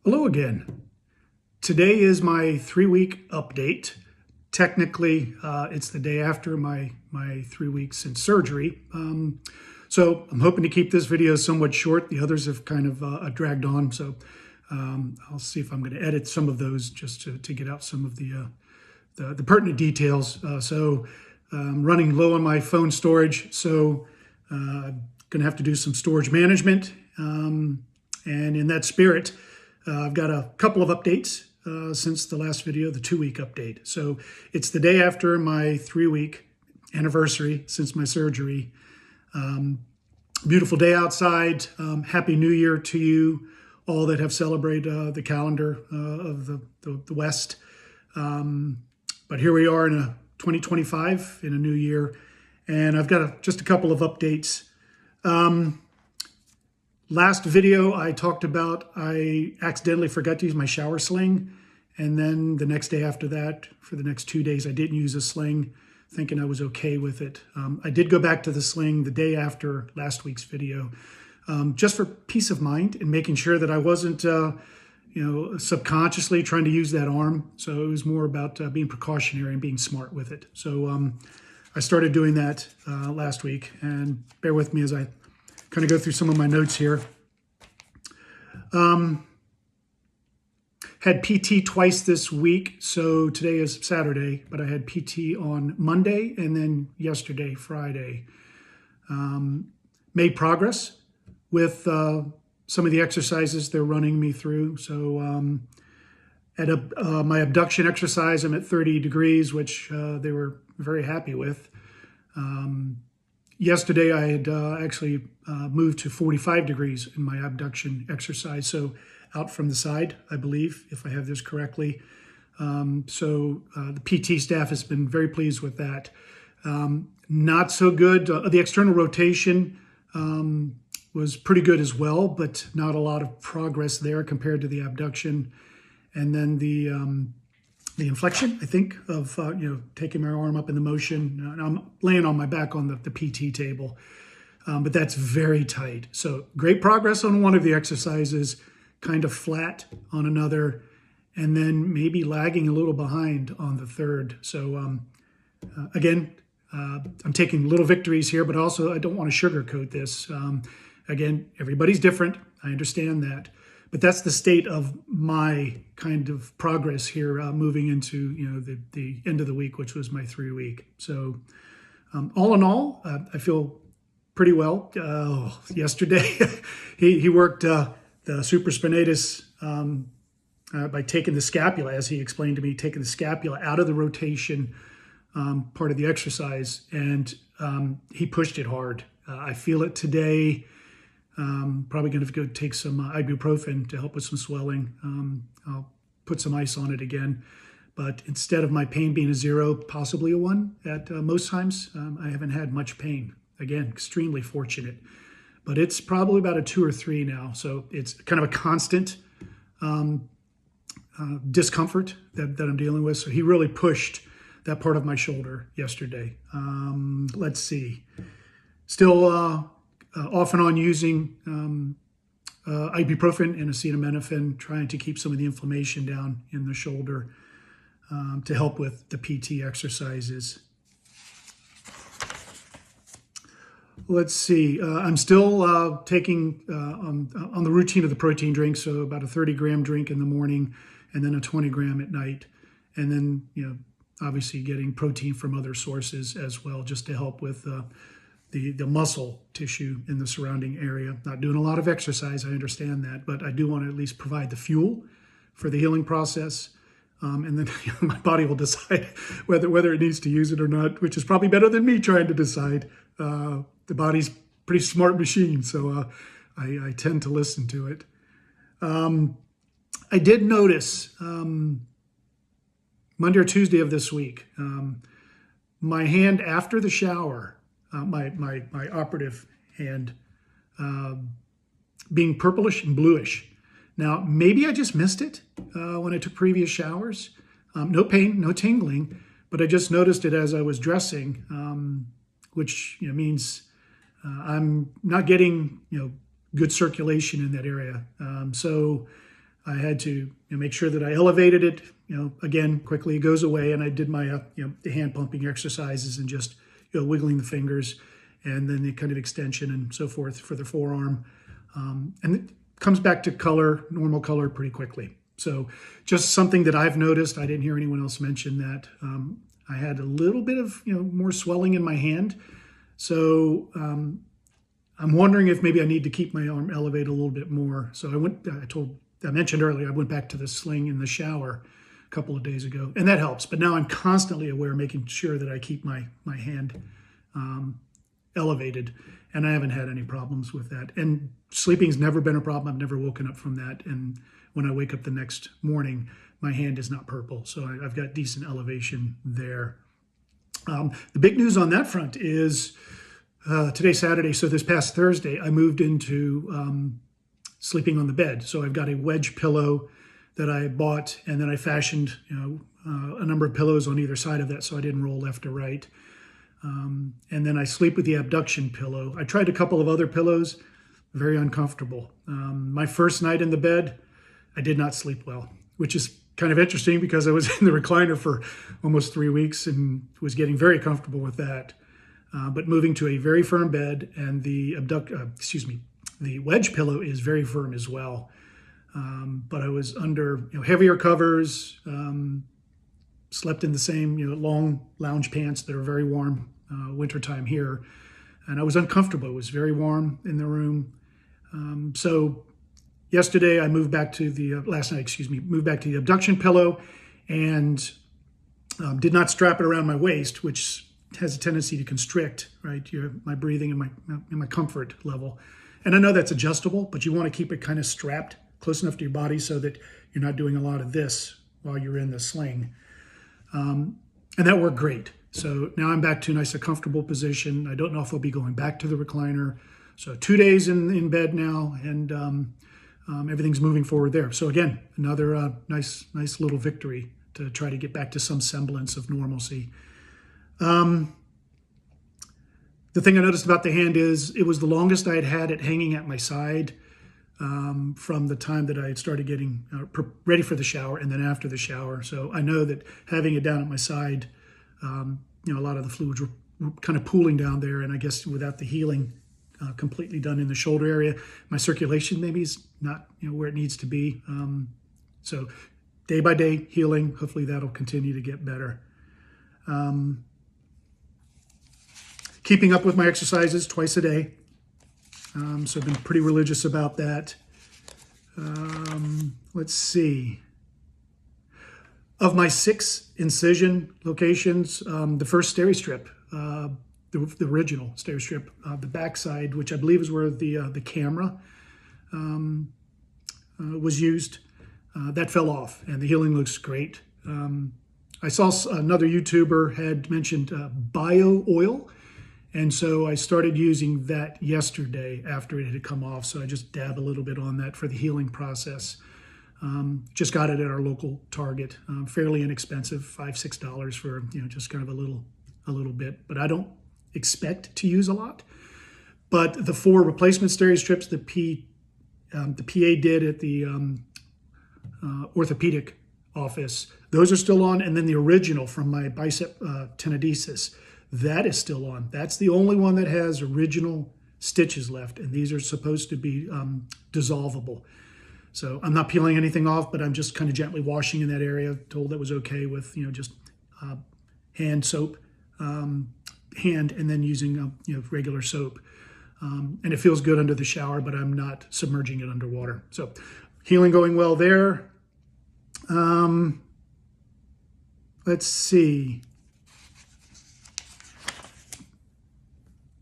Hello again. Today is my 3-week update. Technically, it's the day after my 3 weeks in surgery. So I'm hoping to keep this video somewhat short. The others have kind of dragged on. So I'll see if I'm going to edit some of those just to get out some of the pertinent details. So I'm running low on my phone storage. So I'm going to have to do some storage management. And in that spirit, I've got a couple of updates since the last video, the 2-week update. So it's the day after my 3-week anniversary since my surgery. Beautiful day outside. Happy New Year to you all that have celebrated the calendar of the West. But here we are in a 2025, in a new year. And I've got just a couple of updates. Last video, I talked about I accidentally forgot to use my shower sling. And then the next day after that, for the next 2 days, I didn't use a sling, thinking I was okay with it. I did go back to the sling the day after last week's video, just for peace of mind and making sure that I wasn't, subconsciously trying to use that arm. So it was more about being precautionary and being smart with it. So I started doing that last week, and bear with me as I kind of go through some of my notes here. Had PT twice this week. So today is Saturday, but I had PT on Monday and then yesterday, Friday. Made progress with some of the exercises they're running me through. So at my abduction exercise, I'm at 30 degrees, which they were very happy with. Yesterday, I had actually moved to 45 degrees in my abduction exercise, so out from the side, I believe, if I have this correctly. So the PT staff has been very pleased with that. Not so good. The external rotation was pretty good as well, but not a lot of progress there compared to the abduction. And then the inflection, I think, of taking my arm up in the motion. And I'm laying on my back on the PT table, but that's very tight. So great progress on one of the exercises, kind of flat on another, and then maybe lagging a little behind on the third. So again, I'm taking little victories here, but also I don't want to sugarcoat this. Again, everybody's different. I understand that. But that's the state of my kind of progress here, moving into the end of the week, which was my 3-week. So all in all, I feel pretty well. Yesterday, he worked the supraspinatus by taking the scapula, as he explained to me, taking the scapula out of the rotation part of the exercise, and he pushed it hard. I feel it today. Probably going to go take some ibuprofen to help with some swelling. I'll put some ice on it again. But instead of my pain being a 0, possibly a 1 at most times, I haven't had much pain. Again, extremely fortunate. But it's probably about a 2 or 3 now. So it's kind of a constant discomfort that I'm dealing with. So he really pushed that part of my shoulder yesterday. Let's see. Still off and on using ibuprofen and acetaminophen, trying to keep some of the inflammation down in the shoulder to help with the PT exercises. Let's see. I'm still taking on the routine of the protein drink, so about a 30-gram drink in the morning and then a 20-gram at night. And then, obviously getting protein from other sources as well, just to help with the muscle tissue in the surrounding area. Not doing a lot of exercise, I understand that, but I do want to at least provide the fuel for the healing process. And then my body will decide whether it needs to use it or not, which is probably better than me trying to decide. The body's a pretty smart machine, so I tend to listen to it. I did notice Monday or Tuesday of this week, my hand after the shower, my operative hand, being purplish and bluish. Now, maybe I just missed it when I took previous showers. No pain, no tingling, but I just noticed it as I was dressing, which means I'm not getting good circulation in that area. So I had to make sure that I elevated it, again, quickly. It goes away, and I did my, the hand pumping exercises and just, wiggling the fingers, and then the kind of extension and so forth for the forearm. And it comes back to color, normal color, pretty quickly. So just something that I've noticed. I didn't hear anyone else mention that. I had a little bit of, more swelling in my hand. So I'm wondering if maybe I need to keep my arm elevated a little bit more. So I mentioned earlier, I went back to the sling in the shower a couple of days ago, and that helps. But now I'm constantly aware, making sure that I keep my hand elevated, and I haven't had any problems with that. And sleeping's never been a problem. I've never woken up from that. And when I wake up the next morning, my hand is not purple. So I've got decent elevation there. The big news on that front is today's Saturday. So this past Thursday, I moved into sleeping on the bed. So I've got a wedge pillow that I bought, and then I fashioned a number of pillows on either side of that so I didn't roll left or right. And then I sleep with the abduction pillow. I tried a couple of other pillows, very uncomfortable. My first night in the bed, I did not sleep well, which is kind of interesting because I was in the recliner for almost 3 weeks and was getting very comfortable with that. But moving to a very firm bed, and the wedge pillow is very firm as well. But I was under heavier covers, slept in the same long lounge pants that are very warm wintertime here, and I was uncomfortable. It was very warm in the room. So yesterday I moved back to the moved back to the abduction pillow, and did not strap it around my waist, which has a tendency to constrict, right, my breathing and my comfort level. And I know that's adjustable, but you want to keep it kind of strapped close enough to your body so that you're not doing a lot of this while you're in the sling. And that worked great. So now I'm back to a nice, comfortable position. I don't know if I'll be going back to the recliner. So 2 days in bed now, and everything's moving forward there. So again, another nice little victory to try to get back to some semblance of normalcy. The thing I noticed about the hand is it was the longest I had it hanging at my side from the time that I had started getting ready for the shower and then after the shower. So I know that having it down at my side, a lot of the fluids were kind of pooling down there, and I guess without the healing completely done in the shoulder area, my circulation maybe is not where it needs to be. So day by day healing, hopefully that'll continue to get better. Keeping up with my exercises twice a day. So I've been pretty religious about that. Let's see. Of my 6 incision locations, the first steri strip, the original steri strip, the backside, which I believe is where the camera was used, that fell off, and the healing looks great. I saw another YouTuber had mentioned bio oil. And so I started using that yesterday after it had come off. So I just dab a little bit on that for the healing process. Just got it at our local Target, fairly inexpensive, $5-6 for just kind of a little bit. But I don't expect to use a lot. But the 4 replacement steri strips the PA did at the orthopedic office, those are still on. And then the original from my Biceps Tenodesis, that is still on. That's the only one that has original stitches left, and these are supposed to be dissolvable. So I'm not peeling anything off, but I'm just kind of gently washing in that area. Told that was okay with just hand soap, and then using regular soap. And it feels good under the shower, but I'm not submerging it underwater. So healing going well there. Let's see.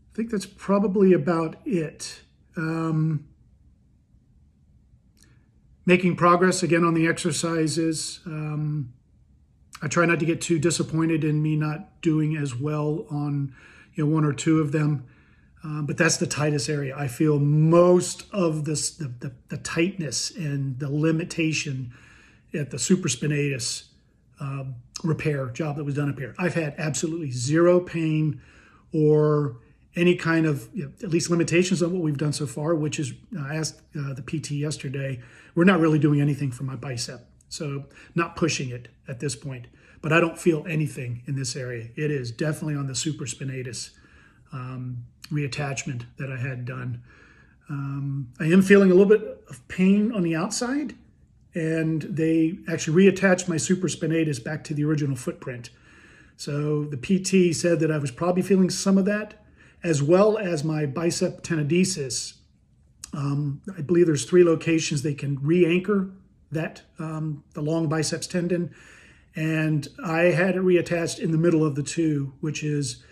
I think that's probably about it. Making progress again on the exercises. I try not to get too disappointed in me not doing as well on 1 or 2 of them, but that's the tightest area. I feel most of this, the tightness and the limitation at the supraspinatus repair job that was done up here. I've had absolutely zero pain or any kind of, at least limitations on what we've done so far, which is, I asked the PT yesterday, we're not really doing anything for my bicep. So not pushing it at this point, but I don't feel anything in this area. It is definitely on the supraspinatus reattachment that I had done. I am feeling a little bit of pain on the outside, and they actually reattached my supraspinatus back to the original footprint. So the PT said that I was probably feeling some of that, as well as my biceps tenodesis. I believe there's 3 locations they can re-anchor that, the long biceps tendon. And I had it reattached in the middle of the 2, which is,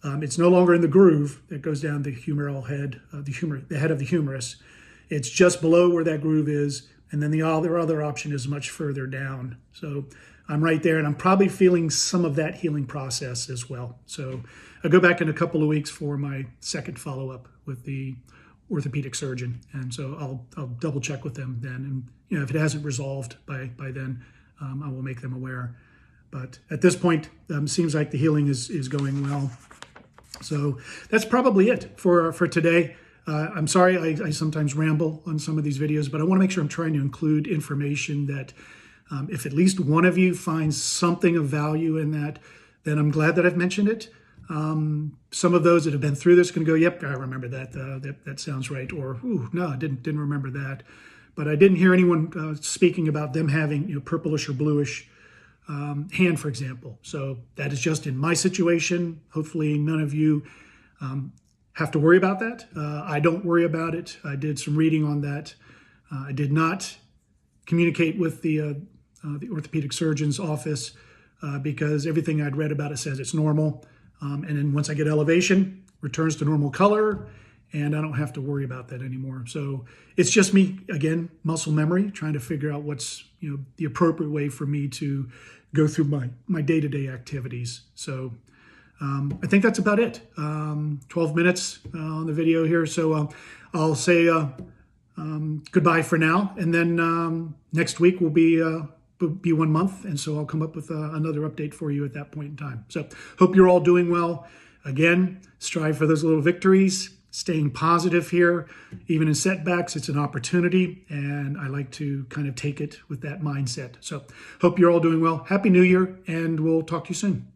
it's no longer in the groove that goes down the humeral head, the head of the humerus. It's just below where that groove is. And then the other option is much further down. So I'm right there, and I'm probably feeling some of that healing process as well. So I'll go back in a couple of weeks for my second follow-up with the orthopedic surgeon. And so I'll double check with them then. And if it hasn't resolved by then, I will make them aware. But at this point, seems like the healing is going well. So that's probably it for today. I'm sorry I sometimes ramble on some of these videos, but I want to make sure I'm trying to include information that if at least one of you finds something of value in that, then I'm glad that I've mentioned it. Some of those that have been through this can go, yep, I remember that. That sounds right. Or, ooh, no, I didn't remember that. But I didn't hear anyone speaking about them having purplish or bluish hand, for example. So that is just in my situation. Hopefully none of you have to worry about that. I don't worry about it. I did some reading on that. I did not communicate with the orthopedic surgeon's office because everything I'd read about it says it's normal. And then once I get elevation, returns to normal color, and I don't have to worry about that anymore. So it's just me, again, muscle memory, trying to figure out what's the appropriate way for me to go through my day-to-day activities. So I think that's about it. 12 minutes on the video here. So I'll say goodbye for now. And then next week will be 1 month. And so I'll come up with another update for you at that point in time. So hope you're all doing well. Again, strive for those little victories, staying positive here. Even in setbacks, it's an opportunity. And I like to kind of take it with that mindset. So hope you're all doing well. Happy New Year, and we'll talk to you soon.